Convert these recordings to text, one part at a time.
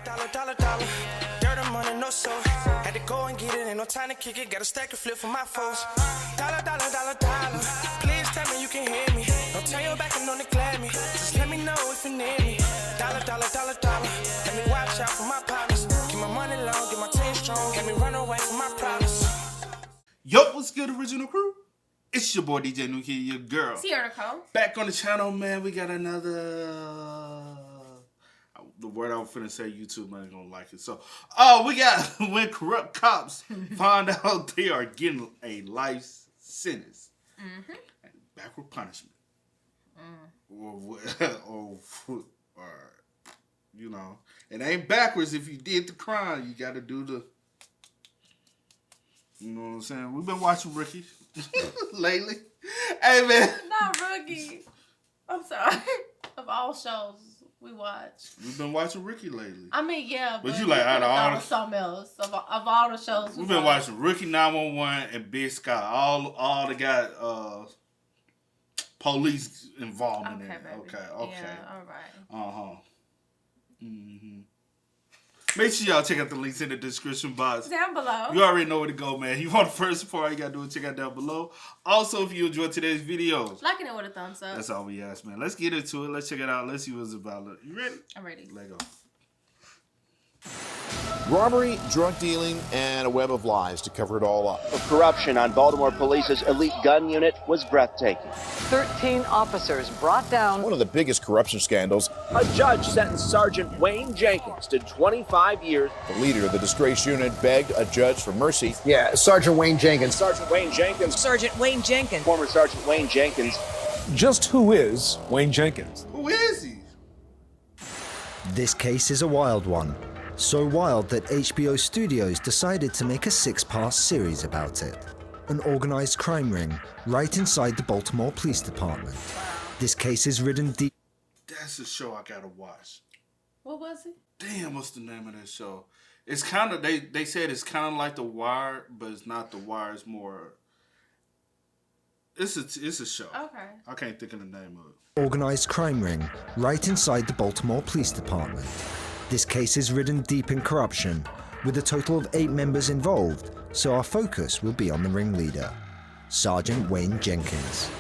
dollar. Dirt and money, no soul. Had to go and get it, ain't no time to kick it. Got a stack of flip for my foes. Dollar. Please tell me you can hear me. Don't turn your back and don't neglect me. Just let me know if you need me. Dollar. Let me watch out for my partners. Keep my money long, get my team strong. Let me run away from my problems. Yo, what's good, original crew? It's your boy DJ New Kid, your girl. Sierra Nicole. Back on the channel, man. We got another. The word I was finna say, YouTube man ain't gonna like it. So, we got when corrupt cops find out they are getting a life sentence and backward punishment, or you know, it ain't backwards. If you did the crime, you got to do the. You know what I'm saying? We've been watching Ricky lately. Hey man, Not Rookie. I'm sorry. Of all shows we watch, we've been watching Ricky lately. I mean, yeah, but you like out of all the something else of all the shows we've been watching Ricky 911 and Big Sky. All they got police involvement in it. Baby. Okay. Yeah, all right. Make sure y'all check out the links in the description box. Down below. You already know where to go, man. You want the first part, you gotta do it. Check out down below. Also, if you enjoyed today's videos, liking it with a thumbs up. That's all we ask, man. Let's get into it. Let's check it out. Let's see what it's about. You ready? I'm ready. Let go. Robbery, drug dealing, and a web of lies to cover it all up. The corruption on Baltimore Police's elite gun unit was breathtaking. 13 officers brought down. One of the biggest corruption scandals. A judge sentenced Sergeant Wayne Jenkins to 25 years. The leader of the disgraced unit begged a judge for mercy. Yeah, Sergeant Wayne Jenkins. Sergeant Wayne Jenkins. Sergeant Wayne Jenkins. Former Sergeant Wayne Jenkins. Just who is Wayne Jenkins? Who is he? This case is a wild one. So wild that HBO Studios decided to make a 6-part series about it. An organized crime ring right inside the Baltimore Police Department. This case is ridden deep. That's a show I gotta watch. What was it? Damn, what's the name of that show? It's kind of, they said it's kind of like The Wire, but it's not The Wire. It's more, it's a show. Okay. I can't think of the name of it. Organized crime ring right inside the Baltimore Police Department. This case is ridden deep in corruption, with a total of 8 members involved, so our focus will be on the ringleader, Sergeant Wayne Jenkins.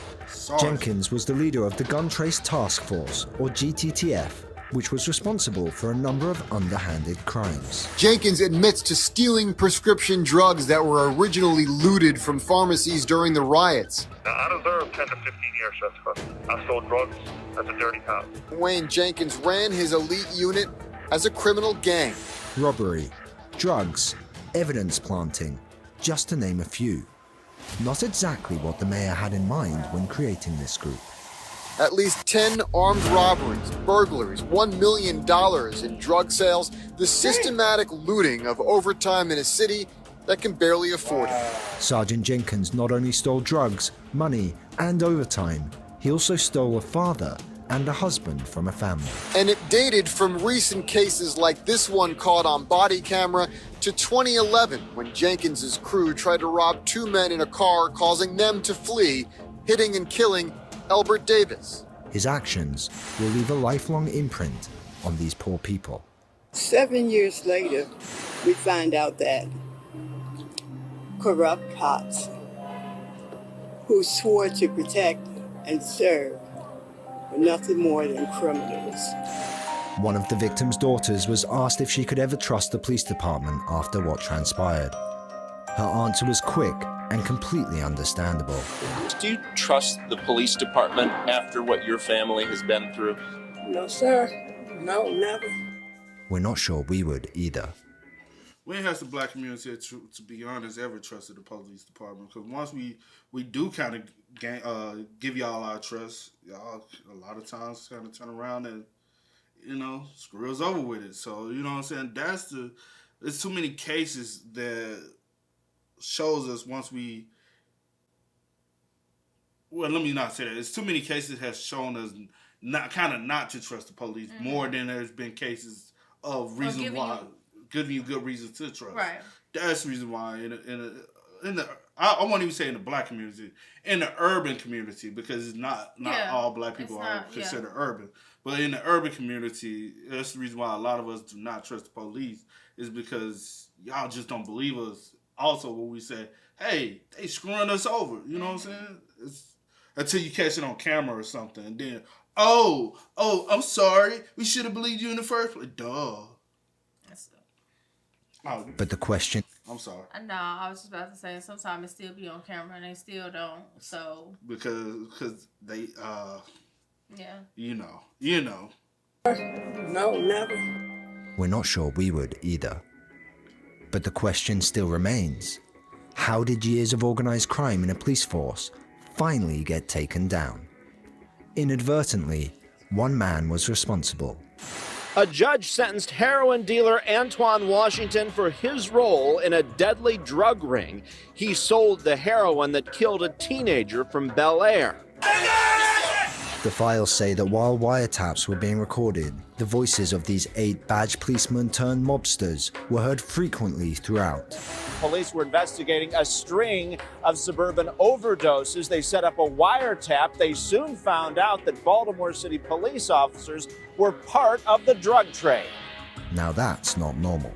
Jenkins was the leader of the Gun Trace Task Force, or GTTF, which was responsible for a number of underhanded crimes. Jenkins admits to stealing prescription drugs that were originally looted from pharmacies during the riots. Now, I deserve 10 to 15 years just for I stole drugs as a dirty cop. Wayne Jenkins ran his elite unit as a criminal gang. Robbery, drugs, evidence planting, just to name a few. Not exactly what the mayor had in mind when creating this group. At least 10 armed robberies, burglaries, $1 million in drug sales, the systematic looting of overtime in a city that can barely afford it. Sergeant Jenkins not only stole drugs, money, and overtime, he also stole a father and a husband from a family. And it dated from recent cases like this one caught on body camera to 2011 when Jenkins's crew tried to rob 2 men in a car, causing them to flee, hitting and killing Elbert Davis. His actions will leave a lifelong imprint on these poor people. 7 years later, we find out that corrupt cops who swore to protect and serve were nothing more than criminals. One of the victim's daughters was asked if she could ever trust the police department after what transpired. Her answer was quick and completely understandable. Do you trust the police department after what your family has been through? No, sir. No, never. We're not sure we would either. We ain't has the black community, to be honest, ever trusted the police department. Because once we do kind of give y'all our trust, y'all a lot of times kind of turn around and, you know, screw us over with it. So, you know what I'm saying? There's too many cases that shows us once we, well, let me not say that. It's too many cases have shown us not to trust the police more than there's been cases of reason why. Giving you good reasons to trust. Right. That's the reason why in the I won't even say in the black community, in the urban community, because it's not all black people are considered urban. But in the urban community, that's the reason why a lot of us do not trust the police, is because y'all just don't believe us. Also, when we say, hey, they screwing us over, you know what I'm saying? It's, until you catch it on camera or something, and then, oh, I'm sorry, we should have believed you in the first place. Duh. But the question... I'm sorry. No, I was just about to say, sometimes it still be on camera and they still don't, so... Because they, yeah. You know. No, never. We're not sure we would either. But the question still remains. How did years of organized crime in a police force finally get taken down? Inadvertently, one man was responsible. A judge sentenced heroin dealer Antoine Washington for his role in a deadly drug ring. He sold the heroin that killed a teenager from Bel Air. The files say that while wiretaps were being recorded, the voices of these 8 badge policemen turned mobsters were heard frequently throughout. Police were investigating a string of suburban overdoses. They set up a wiretap. They soon found out that Baltimore City police officers were part of the drug trade. Now that's not normal.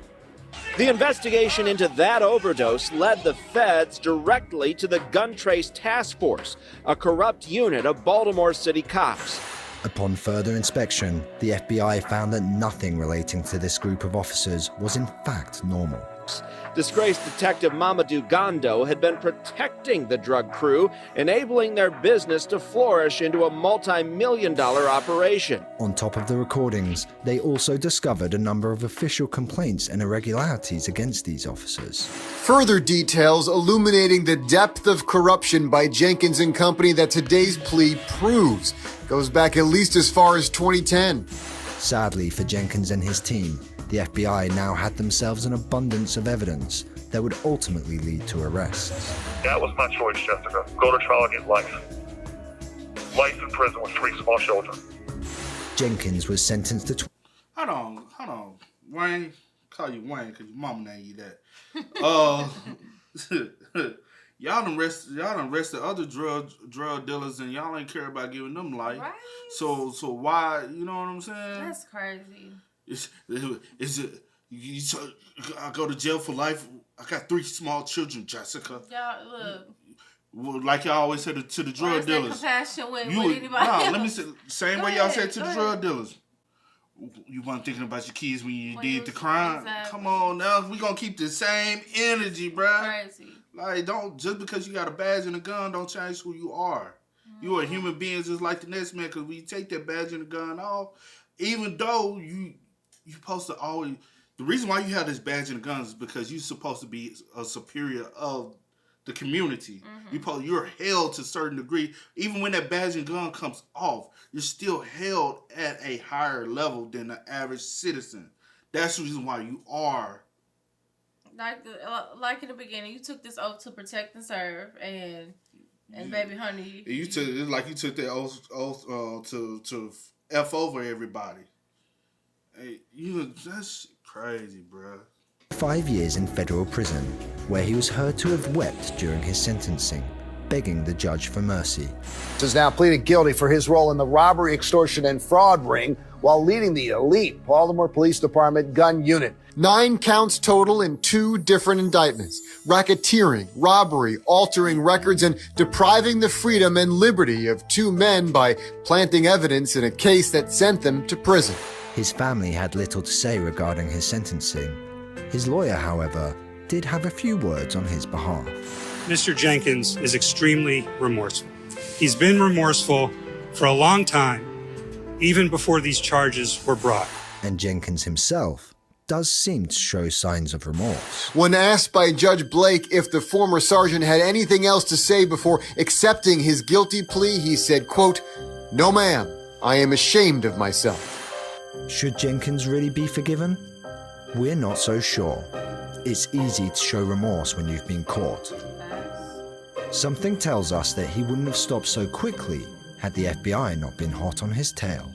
The investigation into that overdose led the feds directly to the Gun Trace Task Force, a corrupt unit of Baltimore City cops. Upon further inspection, the FBI found that nothing relating to this group of officers was in fact normal. Disgraced detective Mamadou Gondo had been protecting the drug crew, enabling their business to flourish into a multi-million-dollar operation. On top of the recordings, they also discovered a number of official complaints and irregularities against these officers. Further details illuminating the depth of corruption by Jenkins and company that today's plea proves. Goes back at least as far as 2010. Sadly for Jenkins and his team, the FBI now had themselves an abundance of evidence that would ultimately lead to arrests. That was my choice, Jessica. Go to trial and get life. Life in prison with 3 small children. Jenkins was sentenced to... Hold on. Wayne, call you Wayne because your mama named you that. Y'all done arrested other drug dealers and y'all ain't care about giving them life. Right? So why, you know what I'm saying? That's crazy. I go to jail for life. I got 3 small children, Jessica. Y'all, look. Well, like y'all always said to the drug dealers. Compassion with anybody else? Let me say, same way y'all said to the drug dealers. You weren't thinking about your kids when you did the crime. Exactly. Come on now, we gonna keep the same energy, bruh. Crazy. Like, don't, just because you got a badge and a gun, don't change who you are. You are a human being just like the next man. Because when you take that badge and the gun off, even though you supposed to always, the reason why you have this badge and the guns is because you're supposed to be a superior of the community. You're held to a certain degree. Even when that badge and gun comes off, you're still held at a higher level than the average citizen. That's the reason why you are. Like in the beginning, you took this oath to protect and serve, and baby honey, you took that oath to F over everybody. Hey, that's crazy, bro. 5 years in federal prison, where he was heard to have wept during his sentencing, begging the judge for mercy. Has now pleaded guilty for his role in the robbery, extortion, and fraud ring while leading the elite Baltimore Police Department gun unit. 9 counts total in 2 different indictments: racketeering, robbery, altering records, and depriving the freedom and liberty of 2 men by planting evidence in a case that sent them to prison. His family had little to say regarding his sentencing. His lawyer, however, did have a few words on his behalf. Mr. Jenkins is extremely remorseful. He's been remorseful for a long time, even before these charges were brought. And Jenkins himself does seem to show signs of remorse. When asked by Judge Blake if the former sergeant had anything else to say before accepting his guilty plea, he said, quote, "No, ma'am, I am ashamed of myself." Should Jenkins really be forgiven? We're not so sure. It's easy to show remorse when you've been caught. Something tells us that he wouldn't have stopped so quickly had the FBI not been hot on his tail.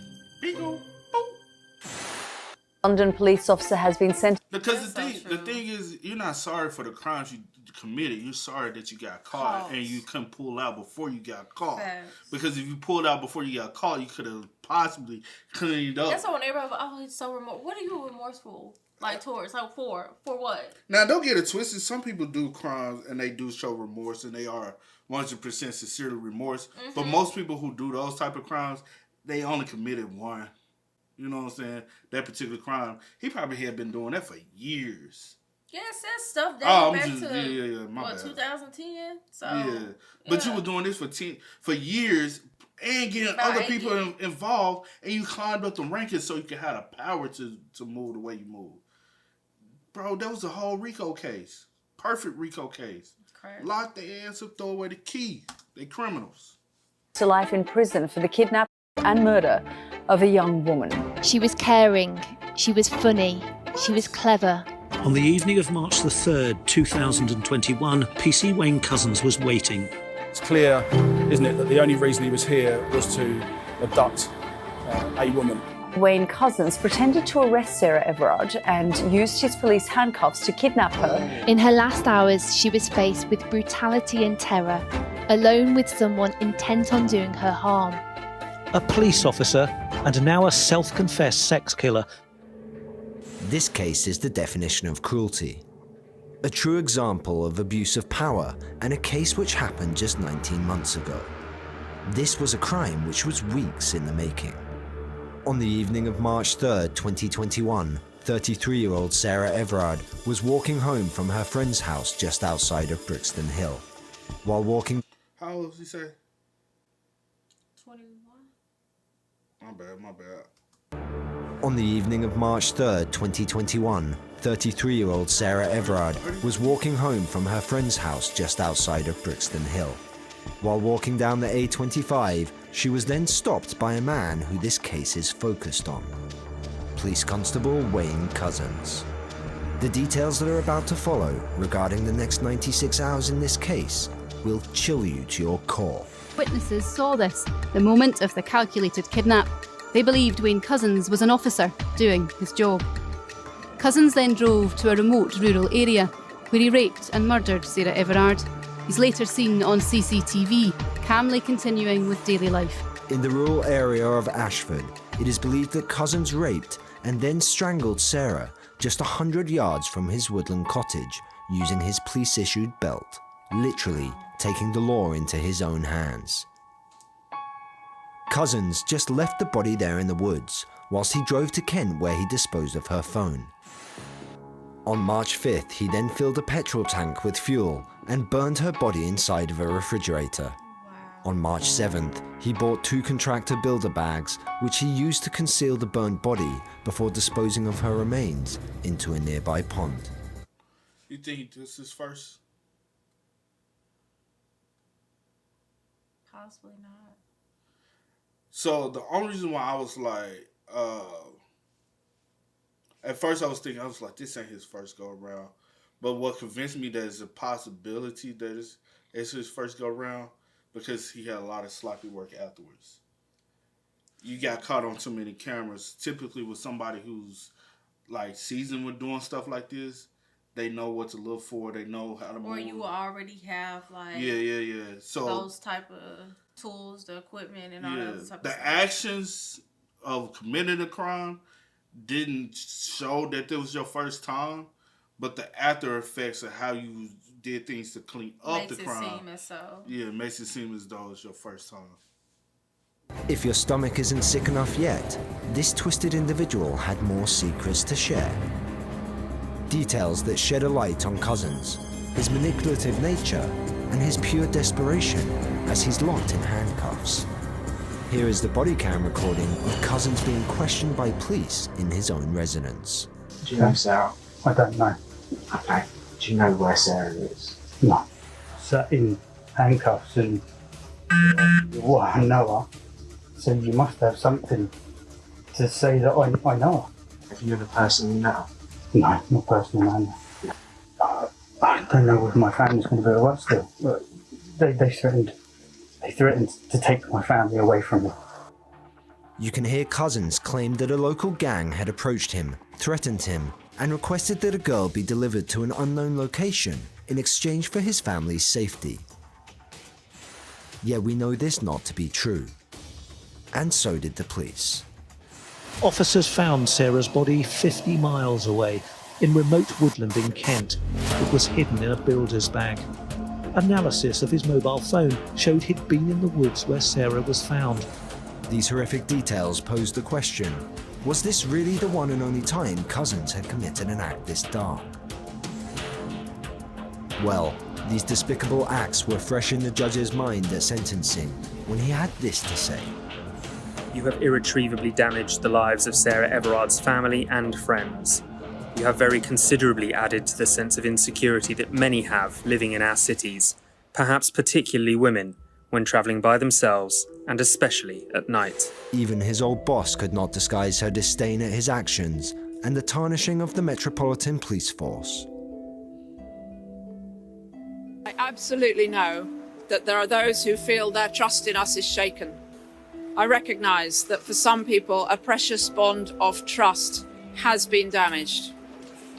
London police officer has been sent. Because the thing is, you're not sorry for the crimes you committed. You're sorry that you got caught and you couldn't pull out before you got caught. Facts. Because if you pulled out before you got caught, you could have possibly cleaned up. That's why when everybody goes, oh, he's so remorseful. What are you remorseful? Like towards? Like for what? Now, don't get it twisted. Some people do crimes and they do show remorse and they are 100% sincerely remorse. Mm-hmm. But most people who do those type of crimes, they only committed one. You know what I'm saying? That particular crime, he probably had been doing that for years. Yeah, it says stuff dating back to my bad. 2010. So yeah, but you were doing this for years and getting other people involved, and you climbed up the rankings so you could have the power to move the way you move. Bro, that was a whole RICO case. Perfect RICO case. Lock their ass up, throw away the key. They criminals. To life in prison for the kidnap and murder of a young woman. She was caring, she was funny, she was clever. On the evening of March the 3rd, 2021, PC Wayne Couzens was waiting. It's clear, isn't it, that the only reason he was here was to abduct a woman. Wayne Couzens pretended to arrest Sarah Everard and used his police handcuffs to kidnap her. In her last hours, she was faced with brutality and terror, alone with someone intent on doing her harm. A police officer and now a self-confessed sex killer. This case is the definition of cruelty. A true example of abuse of power and a case which happened just 19 months ago. This was a crime which was weeks in the making. On the evening of March 3rd, 2021, 33-year-old Sarah Everard was walking home from her friend's house just outside of Brixton Hill. While walking... How old does he say? 21. My bad. On the evening of March 3rd, 2021, 33-year-old Sarah Everard was walking home from her friend's house just outside of Brixton Hill. While walking down the A25, she was then stopped by a man who this case is focused on. Police Constable Wayne Couzens. The details that are about to follow regarding the next 96 hours in this case will chill you to your core. Witnesses saw this, the moment of the calculated kidnap. They believed Wayne Couzens was an officer doing his job. Couzens then drove to a remote rural area where he raped and murdered Sarah Everard. He's later seen on CCTV, calmly continuing with daily life. In the rural area of Ashford, it is believed that Couzens raped and then strangled Sarah just 100 yards from his woodland cottage using his police-issued belt, literally taking the law into his own hands. Couzens just left the body there in the woods whilst he drove to Kent where he disposed of her phone. On March 5th, he then filled a petrol tank with fuel and burned her body inside of a refrigerator. On March 7th, he bought 2 contractor builder bags, which he used to conceal the burned body before disposing of her remains into a nearby pond. You think this is first? Possibly not. So the only reason why I was like, at first I was like, this ain't his first go around. But what convinced me that it's a possibility that it's his first go around, because he had a lot of sloppy work afterwards. You got caught on too many cameras. Typically with somebody who's like seasoned with doing stuff like this, they know what to look for. They know how to move. Or you already have like So those type of tools, the equipment, and all that other type of stuff. The actions of committing a crime didn't show that it was your first time, but the after effects of how you did things to clean up the crime. Makes it seem as so. Yeah, it makes it seem as though it's your first time. If your stomach isn't sick enough yet, this twisted individual had more secrets to share. Details that shed a light on Couzens, his manipulative nature, and his pure desperation as he's locked in handcuffs. Here is the body cam recording of Couzens being questioned by police in his own residence. Do you know Sarah? I don't know. Okay. Do you know where Sarah is? No. Sat in handcuffs and what I know her. So you must have something to say that I know her. Have you ever personally met her? No, not personally, no. I don't know if my family's going to be alright still. They threatened to take my family away from me. You can hear Couzens claim that a local gang had approached him threatened him, and requested that a girl be delivered to an unknown location in exchange for his family's safety. Yet we know this not to be true. And so did the police. Officers found Sarah's body 50 miles away in remote woodland in Kent. It was hidden in a builder's bag. Analysis of his mobile phone showed he'd been in the woods where Sarah was found. These horrific details posed the question, was this really the one and only time Couzens had committed an act this dark? Well, these despicable acts were fresh in the judge's mind at sentencing when he had this to say. You have irretrievably damaged the lives of Sarah Everard's family and friends. You have very considerably added to the sense of insecurity that many have living in our cities, perhaps particularly women, when travelling by themselves and especially at night. Even his old boss could not disguise her disdain at his actions and the tarnishing of the Metropolitan Police Force. I absolutely know that there are those who feel their trust in us is shaken. I recognise that for some people a precious bond of trust has been damaged.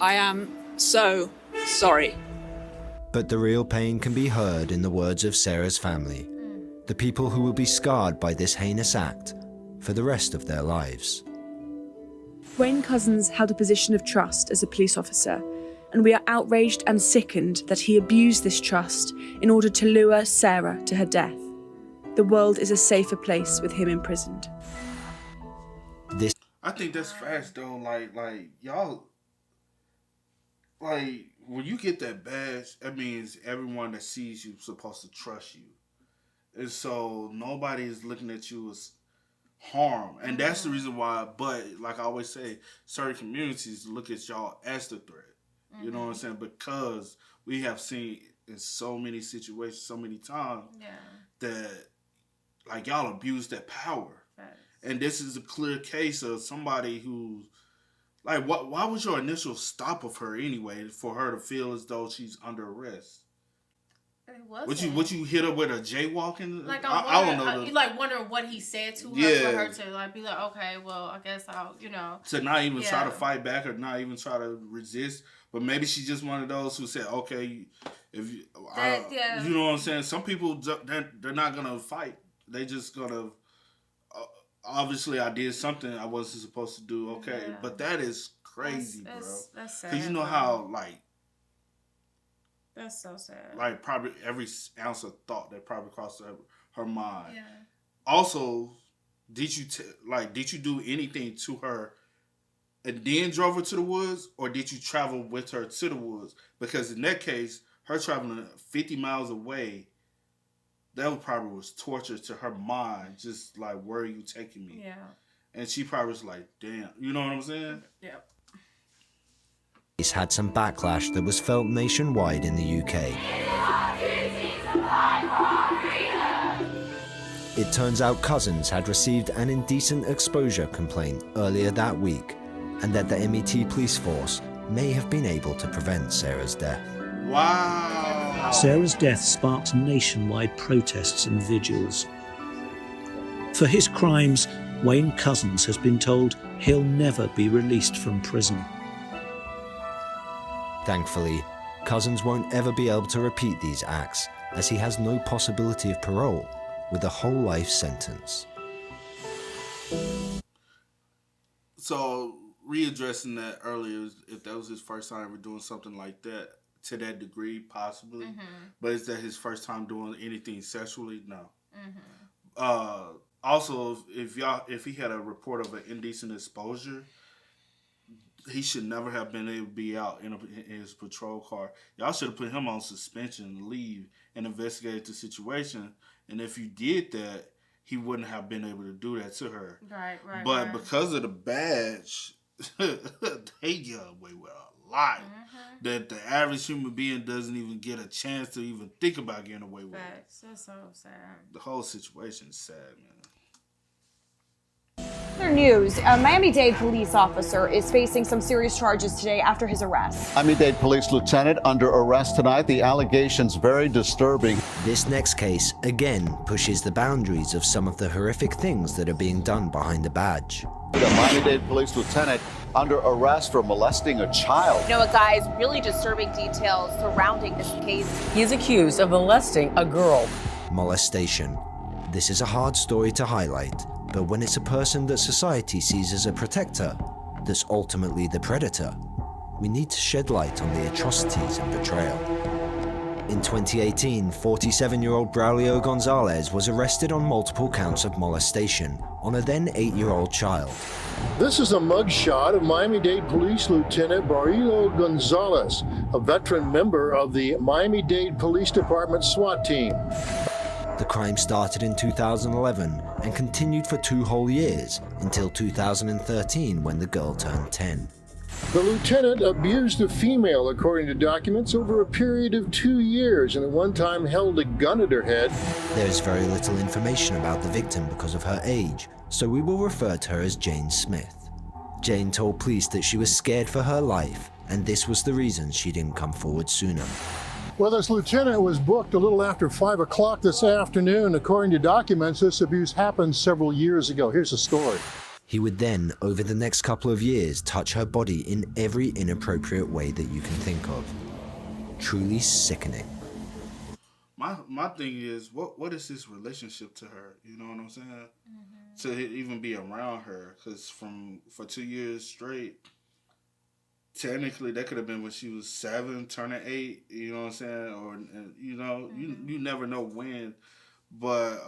I am so sorry. But the real pain can be heard in the words of Sarah's family, the people who will be scarred by this heinous act for the rest of their lives. Wayne Couzens held a position of trust as a police officer, and we are outraged and sickened that he abused this trust in order to lure Sarah to her death. The world is a safer place with him imprisoned. I think that's fast though. Like y'all, like when you get that badge, that means everyone that sees you is supposed to trust you, and so nobody is looking at you as harm, and that's the reason why. But like I always say, certain communities look at y'all as the threat. You know what I'm saying? Because we have seen in so many situations, so many times that like y'all abuse that power. And this is a clear case of somebody who, like, why was your initial stop of her anyway? For her to feel as though she's under arrest? It wasn't. What you hit her with a jaywalking? Like I don't know. You like wonder what he said to her for her to like be like, okay, well, I guess I'll, to not even try to fight back or not even try to resist. But maybe she's just one of those who said, okay, if you, you know what I'm saying. Some people they're not gonna fight. They just gonna. Obviously, I did something I wasn't supposed to do. Okay, but that is crazy, bro. That's sad. Because you know how like. That's so sad. Like probably every ounce of thought that probably crossed her mind. Yeah. Also, did you do anything to her and then drove her to the woods, or did you travel with her to the woods? Because in that case, her traveling 50 miles away, that probably was torture to her mind. Just like, where are you taking me? Yeah. And she probably was like, damn. You know what I'm saying? Yeah. Case had some backlash that was felt nationwide in the UK. It turns out Couzens had received an indecent exposure complaint earlier that week, and that the MET police force may have been able to prevent Sarah's death. Wow! Sarah's death sparked nationwide protests and vigils. For his crimes, Wayne Couzens has been told he'll never be released from prison. Thankfully, Couzens won't ever be able to repeat these acts, as he has no possibility of parole with a whole life sentence. So, readdressing that earlier, if that was his first time ever doing something like that, to that degree, possibly. But is that his first time doing anything sexually? No. Also, if he had a report of an indecent exposure, he should never have been able to be out in his patrol car. Y'all should have put him on suspension, leave, and investigated the situation. And if you did that, he wouldn't have been able to do that to her. Right. But because of the badge, they get away with a lot that the average human being doesn't even get a chance to even think about getting away with. Facts. That's so sad. The whole situation is sad, man. Other news, a Miami-Dade police officer is facing some serious charges today after his arrest. Miami-Dade police lieutenant under arrest tonight. The allegations very disturbing. This next case again pushes the boundaries of some of the horrific things that are being done behind the badge. The Miami-Dade police lieutenant under arrest for molesting a child. You know what, guys? Really disturbing details surrounding this case. He is accused of molesting a girl. Molestation. This is a hard story to highlight, but when it's a person that society sees as a protector, that's ultimately the predator, we need to shed light on the atrocities and betrayal. In 2018, 47-year-old Braulio Gonzalez was arrested on multiple counts of molestation on a then 8-year-old child. This is a mugshot of Miami-Dade Police Lieutenant Braulio Gonzalez, a veteran member of the Miami-Dade Police Department SWAT team. The crime started in 2011 and continued for 2 whole years until 2013 when the girl turned 10. The lieutenant abused a female, according to documents, over a period of 2 years, and at one time held a gun at her head. There is very little information about the victim because of her age, so we will refer to her as Jane Smith. Jane told police that she was scared for her life, and this was the reason she didn't come forward sooner. Well, this lieutenant was booked a little after 5 o'clock this afternoon. According to documents, this abuse happened several years ago. Here's the story. He would then, over the next couple of years, touch her body in every inappropriate way that you can think of. Truly sickening. My thing is, what is his relationship to her? You know what I'm saying? To even be around her, because for 2 years straight, technically that could have been when she was 7, turning 8. You know what I'm saying? Or you know, you never know when. But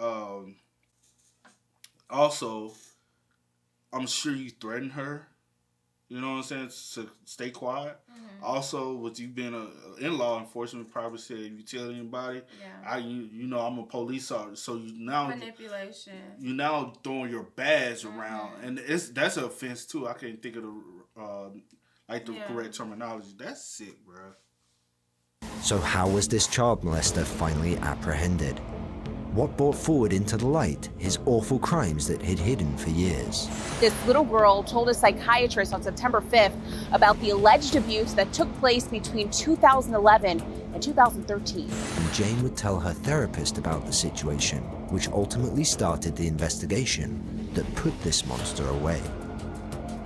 also, I'm sure you threatened her, you know what I'm saying, to stay quiet. Also, with you being in law enforcement, probably said if you tell anybody, you know I'm a police officer, so you now manipulation. You now throwing your badge around, and that's an offense too. I can't think of the correct terminology. That's sick, bro. So how was this child molester finally apprehended? What brought forward into the light his awful crimes that he'd hidden for years? This little girl told a psychiatrist on September 5th about the alleged abuse that took place between 2011 and 2013. And Jane would tell her therapist about the situation, which ultimately started the investigation that put this monster away.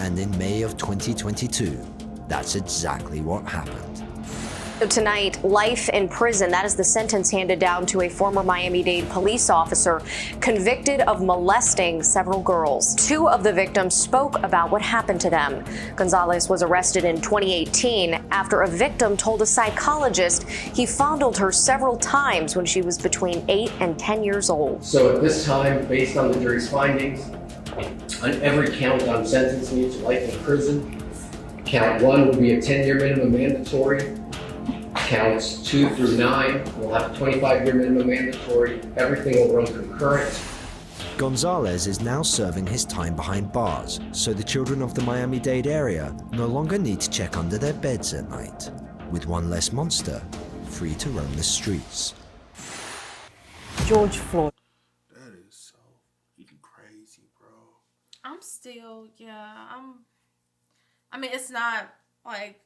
And in May of 2022, that's exactly what happened. So tonight, life in prison. That is the sentence handed down to a former Miami-Dade police officer convicted of molesting several girls. 2 of the victims spoke about what happened to them. Gonzalez was arrested in 2018 after a victim told a psychologist he fondled her several times when she was between 8 and 10 years old. So at this time, based on the jury's findings, on every count, I'm sentencing you to life in prison. Count 1 will be a 10-year minimum mandatory. Counts 2 through 9 will have a 25-year minimum mandatory. Everything will run concurrent. Gonzalez is now serving his time behind bars, so the children of the Miami-Dade area no longer need to check under their beds at night, with one less monster free to roam the streets. George Floyd. That is so freaking crazy, bro. I'm still, I mean, it's not like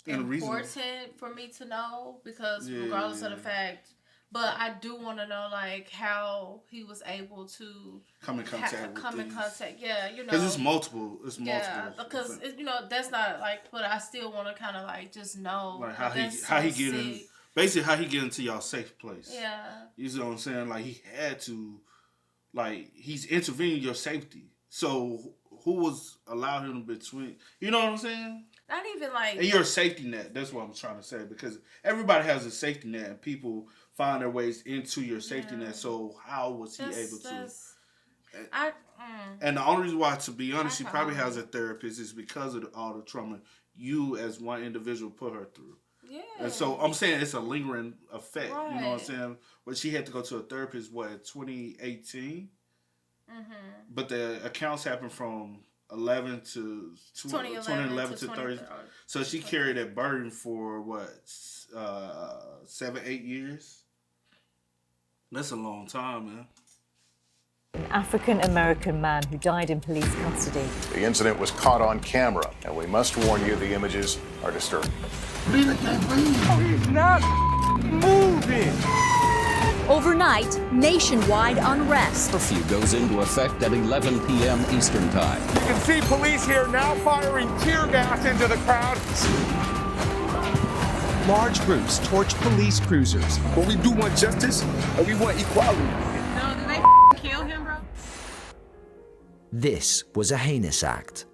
important for me to know because regardless of the fact, but I do want to know like how he was able to come in contact. Yeah, you know, because it's multiple. Yeah, because that's not like, but I still want to kind of like just know like how he get in, basically how he get into y'all safe place. Yeah, you know what I'm saying? Like he had to, like he's intervening your safety. So who was allowed him between? You know what I'm saying? Not even like... And you're a safety net. That's what I'm trying to say. Because everybody has a safety net. And people find their ways into your safety net. So how was he able to... And the only reason why, to be honest, she probably has a therapist is because of all the trauma you as one individual put her through. Yeah. And so I'm saying it's a lingering effect. Right. You know what I'm saying? But she had to go to a therapist, 2018? But the accounts happened from 2011 to 30. So she carried that burden for 7-8 years. That's a long time, man. An African-American man who died in police custody. The incident was caught on camera, and we must warn you the images are disturbing. He's not moving. Overnight, nationwide unrest. Curfew goes into effect at 11 p.m. Eastern Time. You can see police here now firing tear gas into the crowd. Large groups torch police cruisers. But we do want justice and we want equality. No, did they kill him, bro? This was a heinous act.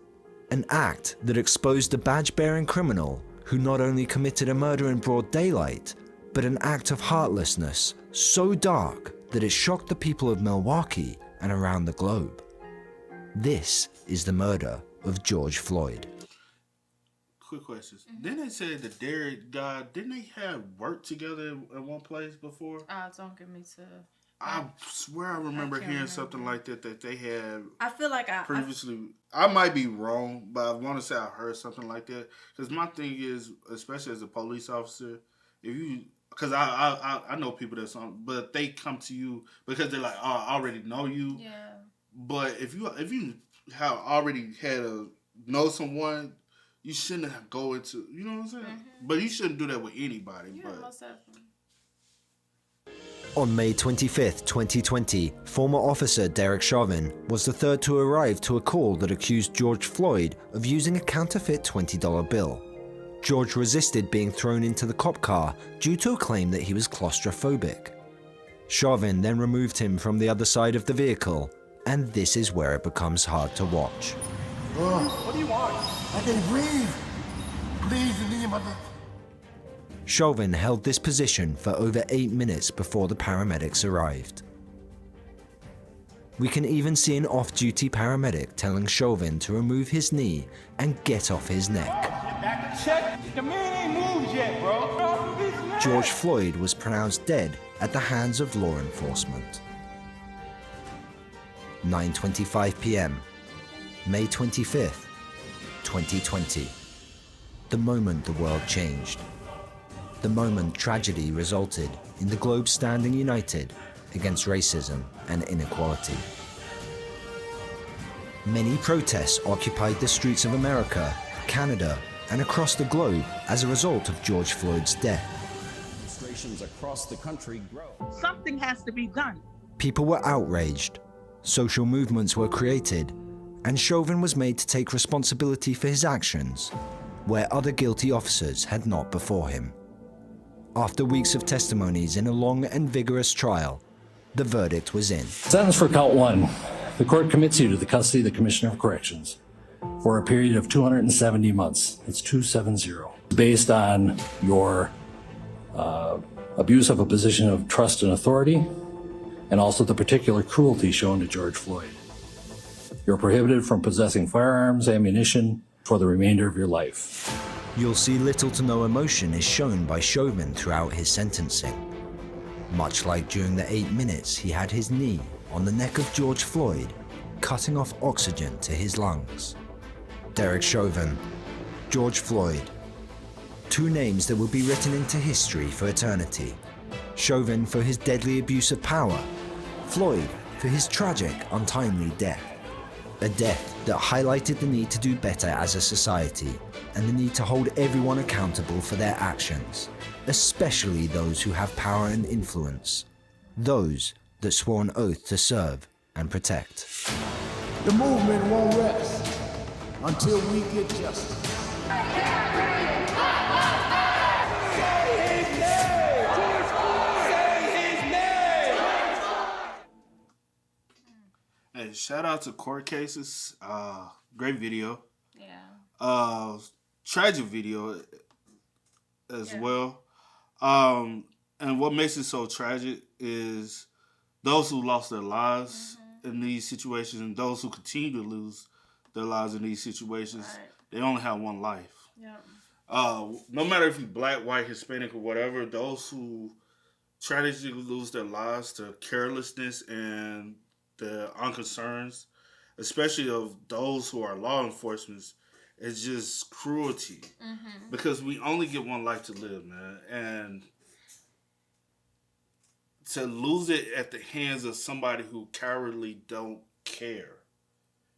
An act that exposed a badge-bearing criminal who not only committed a murder in broad daylight, but an act of heartlessness so dark that it shocked the people of Milwaukee and around the globe. This is the murder of George Floyd. Quick questions. Didn't they say the Derek guy, didn't they have worked together at one place before? Don't get me to... I swear I remember hearing something like that they had I feel like previously. I might be wrong, but I want to say I heard something like that. Because my thing is, especially as a police officer, if you... Because I know people that's on... But they come to you because they're like, oh, I already know you. Yeah. But if you have already know someone... You shouldn't go into, you know what I'm saying? Mm-hmm. But you shouldn't do that with anybody. Yeah, but. Most definitely. On May 25th, 2020, former officer Derek Chauvin was the third to arrive to a call that accused George Floyd of using a counterfeit $20 bill. George resisted being thrown into the cop car due to a claim that he was claustrophobic. Chauvin then removed him from the other side of the vehicle, and this is where it becomes hard to watch. What do you want? I can breathe. Please leave my... Chauvin held this position for over 8 minutes before the paramedics arrived. We can even see an off-duty paramedic telling Chauvin to remove his knee and get off his neck. Check. The man ain't moved yet, bro. George Floyd was pronounced dead at the hands of law enforcement. 9:25 p.m. May 25th, 2020. The moment the world changed. The moment tragedy resulted in the globe standing united against racism and inequality. Many protests occupied the streets of America, Canada, and across the globe as a result of George Floyd's death. Demonstrations across the country grow. Something has to be done. People were outraged, social movements were created, and Chauvin was made to take responsibility for his actions, where other guilty officers had not before him. After weeks of testimonies in a long and vigorous trial, the verdict was in. Sentence for count one. The court commits you to the custody of the Commissioner of Corrections for a period of 270 months. It's 270. Based on your abuse of a position of trust and authority, and also the particular cruelty shown to George Floyd. You're prohibited from possessing firearms, ammunition for the remainder of your life. You'll see little to no emotion is shown by Chauvin throughout his sentencing. Much like during the 8 minutes he had his knee on the neck of George Floyd, cutting off oxygen to his lungs. Derek Chauvin, George Floyd. Two names that will be written into history for eternity. Chauvin for his deadly abuse of power, Floyd for his tragic, untimely death. A death that highlighted the need to do better as a society and the need to hold everyone accountable for their actions, especially those who have power and influence, those that swore an oath to serve and protect. The movement won't rest until we get justice. Hey, shout out to Court Cases. Great video. Yeah. Tragic video as well. And what makes it so tragic is those who lost their lives in these situations and those who continue to lose their lives in these situations, they only have one life. Yeah. No matter if you're black, white, Hispanic, or whatever, those who tragically lose their lives to carelessness and the unconcerns, especially of those who are law enforcement, is just cruelty. Because we only get one life to live, man. And to lose it at the hands of somebody who cowardly don't care.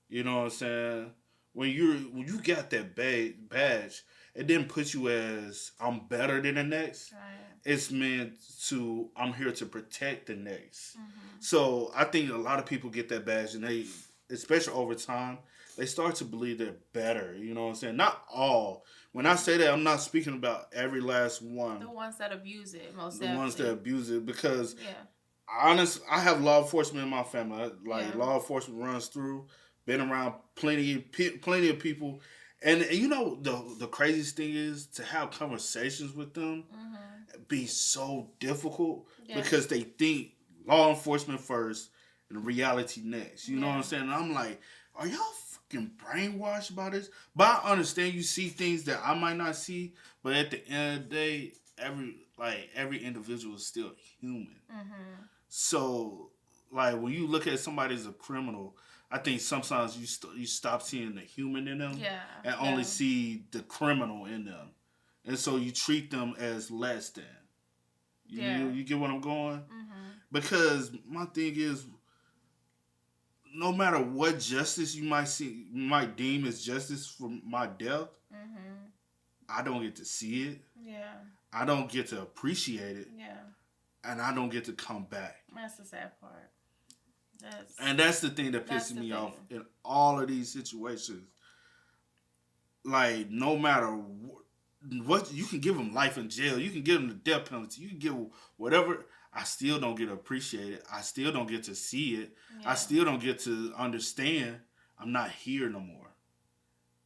You know what I'm saying? When you got that badge, it didn't put you as I'm better than the next. Right. It's meant to I'm here to protect the next. So I think a lot of people get that badge, and they, especially over time, they start to believe they're better. You know what I'm saying? Not all. When I say that, I'm not speaking about every last one. The ones that abuse it, most The definitely. ones that abuse it, because yeah. I have law enforcement in my family. Law enforcement runs through. Been around plenty of people, and you know the craziest thing is to have conversations with them be so difficult because they think law enforcement first and reality next. You know what I'm saying? And I'm like, are y'all fucking brainwashed by this? But I understand you see things that I might not see, but at the end of the day, every individual is still human. So, like, when you look at somebody as a criminal, I think sometimes you stop seeing the human in them and only see the criminal in them. And so you treat them as less than. You get what I'm going? Because my thing is, no matter what justice you might deem as justice for my death, I don't get to see it. Yeah. I don't get to appreciate it. Yeah. And I don't get to come back. That's the sad part. That's the thing that pisses me off in all of these situations. Like, no matter what, you can give them life in jail. You can give them the death penalty. You can give them whatever. I still don't get to appreciate it. I still don't get to see it. Yeah. I still don't get to understand I'm not here no more.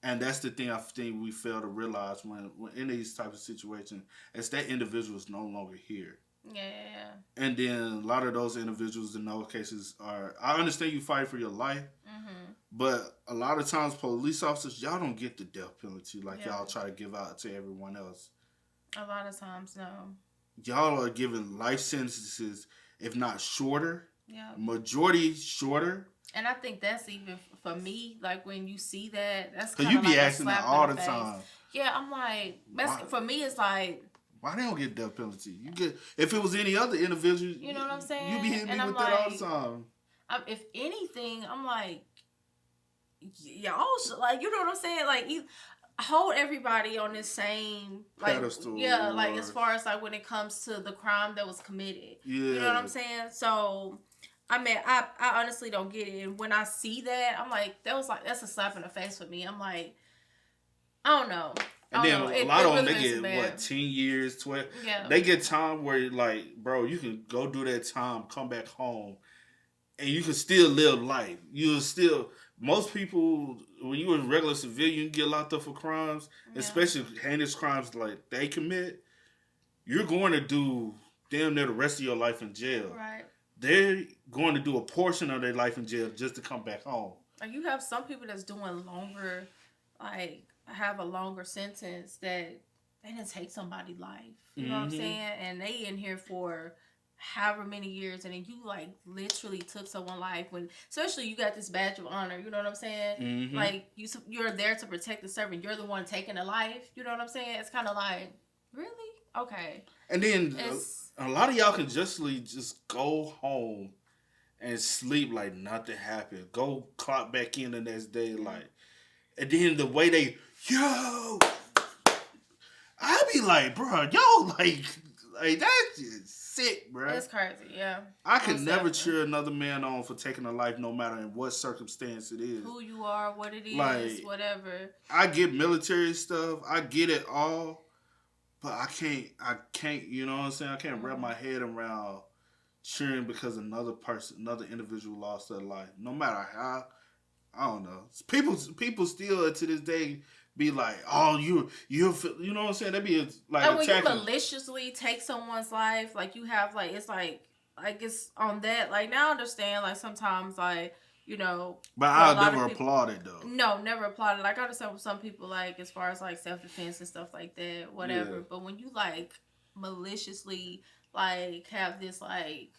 And that's the thing I think we fail to realize when in these types of situations, is that individual is no longer here. Yeah. And then a lot of those individuals in those cases are, I understand you fight for your life, but a lot of times police officers, y'all don't get the death penalty like y'all try to give out to everyone else. A lot of times, no. Y'all are given life sentences, if not shorter, Yeah. Majority shorter. And I think that's even for me, like when you see that, that's because kind you of be like asking that all the face. time. Yeah, I'm like, that's, for me, it's like, why they don't get death penalty? You get, if it was any other individual, you know what I'm saying? You be hitting me and with I'm that all like, the time. If anything, I'm like, y'all should, like, you know what I'm saying? Like, hold everybody on this same like pedestal. Yeah, like as far as like when it comes to the crime that was committed. Yeah. You know what I'm saying? So I mean, I honestly don't get it. And when I see that, I'm like, that's a slap in the face for me. I'm like, I don't know. And then a lot of them, they get, bad. what, 10 years, 12? Yeah. They get time where, like, bro, you can go do that time, come back home, and you can still live life. You'll still, most people, when you're a regular civilian, you get locked up for crimes, especially heinous crimes like they commit, you're going to do damn near the rest of your life in jail. Right. They're going to do a portion of their life in jail just to come back home. Like, you have some people that's doing longer, like, have a longer sentence that they didn't take somebody's life. You know what I'm saying? And they in here for however many years, and then you like literally took someone's life when, especially you got this badge of honor. You know what I'm saying? Like you're there to protect the servant. You're the one taking the life. You know what I'm saying? It's kind of like, really? Okay. And then a lot of y'all can just go home and sleep like nothing happened. Go clock back in the next day, like, and then the way they, yo, I be like, bro, yo, like that's just sick, bro. It's crazy, yeah. I can never cheer another man on for taking a life, no matter in what circumstance it is. Who you are, what it is, like, whatever. I get military stuff, I get it all, but I can't, you know what I'm saying? I can't wrap my head around cheering because another individual lost their life. No matter how, I don't know. People still to this day be like, oh, you know what I'm saying? They be like when attacking. you maliciously take someone's life, like you have like it's like it's on that. Like now I understand like sometimes like, you know. But I'll never applaud it though. No, never applaud it. Like I understand with some people like as far as like self-defense and stuff like that, whatever. Yeah. But when you like maliciously like have this like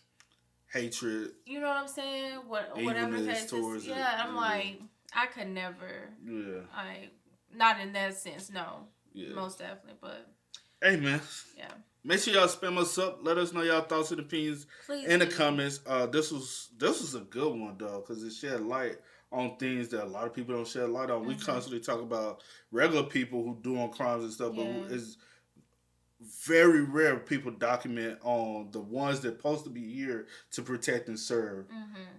hatred, you know what I'm saying? Whatever the case is, yeah, I'm like, I could never. Yeah. Not in that sense, no. Yeah. Most definitely, but. Hey, man. Yeah. Make sure y'all spam us up. Let us know y'all thoughts and opinions in the comments. This was a good one, though, because it shed light on things that a lot of people don't shed light on. We constantly talk about regular people who doing crimes and stuff, but it's very rare people document on the ones that supposed to be here to protect and serve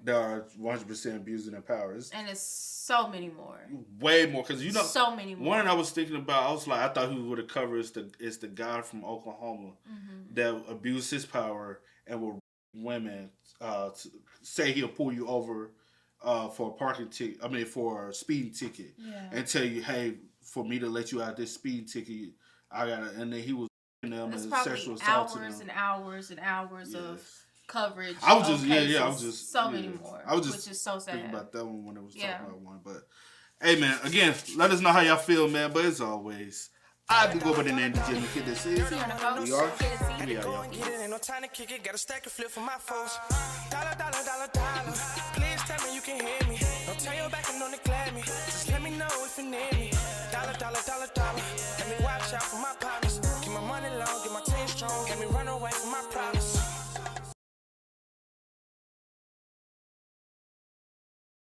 that are 100% abusing their powers. And it's so many more. Way more, because you know, so many more. One I was thinking about, I was like, I thought who would have covered is the guy from Oklahoma that abused his power and will women say he'll pull you over for a parking ticket. I mean, for a speeding ticket, and tell you, hey, for me to let you out this speeding ticket, I gotta. And then he was. It's probably hours and hours and hours of coverage. I was just I was just so many more. I was just which is so sad. Thinking about that one when it was talking about one. But hey, man, again, let us know how y'all feel, man. But as always, I do go by the name of Jimmy Kid. This is we are y'all. Ain't no time to kick it. Got a stack of flip for my folks. Dollar. Please tell me you can hear me.